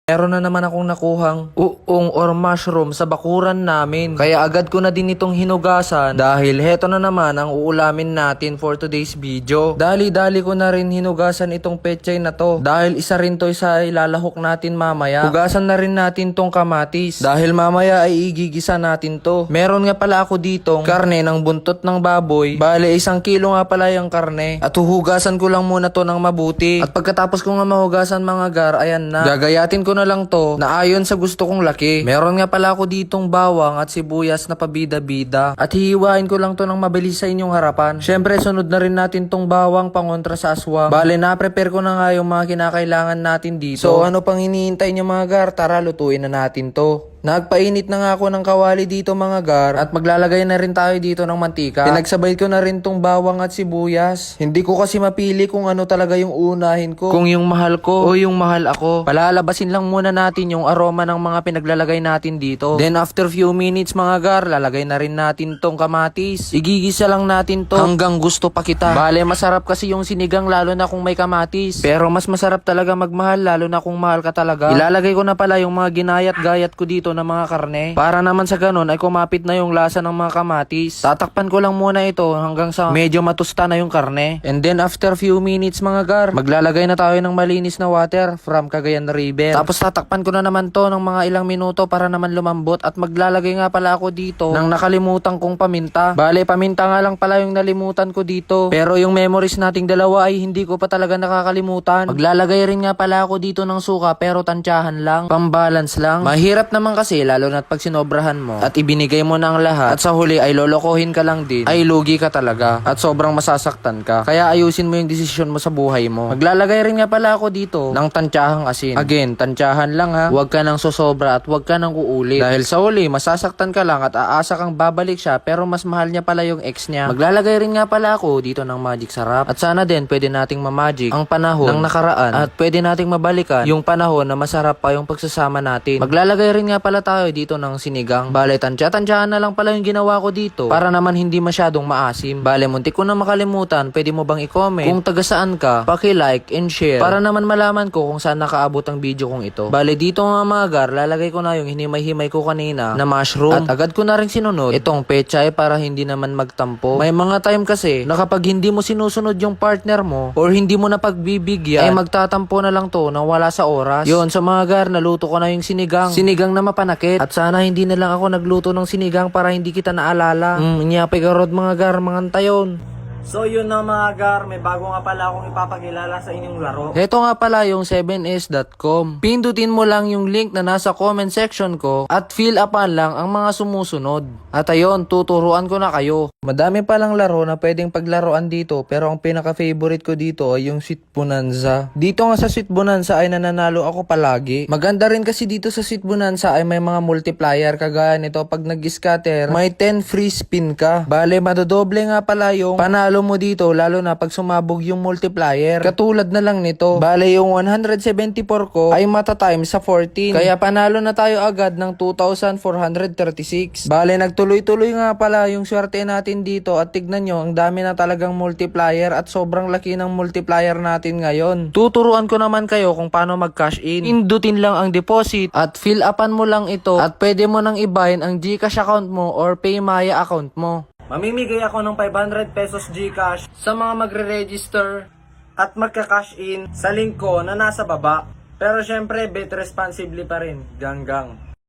Meron na naman akong nakuhang uong or mushroom sa bakuran namin. Kaya agad ko na din itong hinugasan dahil heto na naman ang uulamin natin for today's video. Dali-dali ko na rin hinugasan itong pechay na to dahil isa rin to sa ilalahok natin mamaya. Hugasan na rin natin tong kamatis dahil mamaya ay igigisa natin to. Meron nga pala ako ditong karne ng buntot ng baboy. Bale 1 kilo nga pala yung karne at huhugasan ko lang muna to ng mabuti. At pagkatapos ko nga mahugasan mga gar, ayan na. Gagayatin ko na lang to na ayon sa gusto kong laki. Meron nga pala ako ditong bawang at sibuyas na pabida-bida at hihiwain ko lang to ng mabilis sa inyong harapan. Syempre sunod na rin natin tong bawang pangontra sa aswang. Bale na-prepare ko na nga yung mga kinakailangan natin dito. So ano pang hinihintay nyo mga gar? Tara lutuin na natin to. Nagpainit na nga ako ng kawali dito mga gar at maglalagay na rin tayo dito ng mantika. Pinagsabay ko na rin tong bawang at sibuyas. Hindi ko kasi mapili kung ano talaga yung unahin ko. Kung yung mahal ko o yung mahal ako. Palalabasin lang muna natin yung aroma ng mga pinaglalagay natin dito. Then after few minutes mga gar, lalagay na rin natin tong kamatis. Igigisa lang natin to hanggang gusto pa kita. Bale masarap kasi yung sinigang lalo na kung may kamatis. Pero mas masarap talaga magmahal lalo na kung mahal ka talaga. Ilalagay ko na pala yung mga ginayat-gayat ko dito ng mga karne para naman sa ganun ay kumapit na yung lasa ng mga kamatis. Tatakpan ko lang muna ito hanggang sa medyo matusta na yung karne. And then after few minutes mga gar, maglalagay na tayo ng malinis na water from Cagayan River. Tapos tatakpan ko na naman to ng mga ilang minuto para naman lumambot at maglalagay nga pala ako dito ng nakalimutan kong paminta. Bale paminta nga lang pala yung nalimutan ko dito. Pero yung memories nating dalawa ay hindi ko pa talaga nakakalimutan. Maglalagay rin nga pala ako dito ng suka pero tansyahan lang, pambalance lang. Mahirap naman kasi lalo na't pag sinobrahan mo at ibinigay mo na ang lahat at sa huli ay lolokohin ka lang din, ay lugi ka talaga at sobrang masasaktan ka. Kaya ayusin mo yung desisyon mo sa buhay mo. Maglalagay rin nga pala ako dito ng tantsahang asin. Again, tantsahan lang ha. Huwag ka nang sosobra at huwag ka nang uulit. Dahil sa huli, masasaktan ka lang at aasa kang babalik siya pero mas mahal niya pala yung ex niya. Maglalagay rin nga pala ako dito ng magic sarap. At sana din pwede nating mamagic ang panahon ng nakaraan at pwede nating mabalikan yung panahon na masarap pa yung pagsasama natin. Maglalagay rin nga pala tayo dito ng sinigang. Bale, tansya-tansyahan na lang pala yung ginawa ko dito para naman hindi masyadong maasim. Bale, muntik ko na makalimutan, pwede mo bang i-comment kung taga saan ka, paki-like and share para naman malaman ko kung saan nakaabot ang video kong ito. Bale, dito nga mga gar, lalagay ko na yung hinimay-himay ko kanina na mushroom at agad ko na rin sinunod itong pechay para hindi naman magtampo. May mga time kasi na kapag hindi mo sinusunod yung partner mo or hindi mo na pagbibigyan, ay magtatampo na lang to na wala sa oras. Yon, sa mga gar, naluto ko na yung sinigang. Sinigang na mapanakit. At sana hindi na lang ako nagluto ng sinigang para hindi kita naalala. Inyapay karod mga gar, mga tayon. So yun na mga gar, may bago nga pala akong ipapakilala sa inyong laro. Ito nga pala yung 7s.com. Pindutin mo lang yung link na nasa comment section ko at fill upan lang ang mga sumusunod. At ayun, tuturuan ko na kayo. Madami palang laro na pwedeng paglaruan dito pero ang pinaka-favorite ko dito ay yung Sweet Bonanza. Dito nga sa Sweet Bonanza ay nananalo ako palagi. Maganda rin kasi dito sa Sweet Bonanza ay may mga multiplier kagaya nito pag nag-scatter may 10 free spin ka. Bale, madodoble nga pala yung panalo mo dito lalo na pag sumabog yung multiplier. Katulad na lang nito. Bale, yung 174 ko ay matatimes sa 14. Kaya panalo na tayo agad ng 2,436. Bale, nagtuloy-tuloy nga pala yung swerte natin dito at tignan nyo, ang dami na talagang multiplier at sobrang laki ng multiplier natin ngayon. Tuturuan ko naman kayo kung paano mag-cash in. Indutin lang ang deposit at fill upan mo lang ito at pwede mo nang ibahin ang GCash account mo or PayMaya account mo. Mamimigay ako ng 500 pesos GCash sa mga magre-register at magka-cash in sa link ko na nasa baba. Pero syempre, bet responsibly pa rin. Ganggang.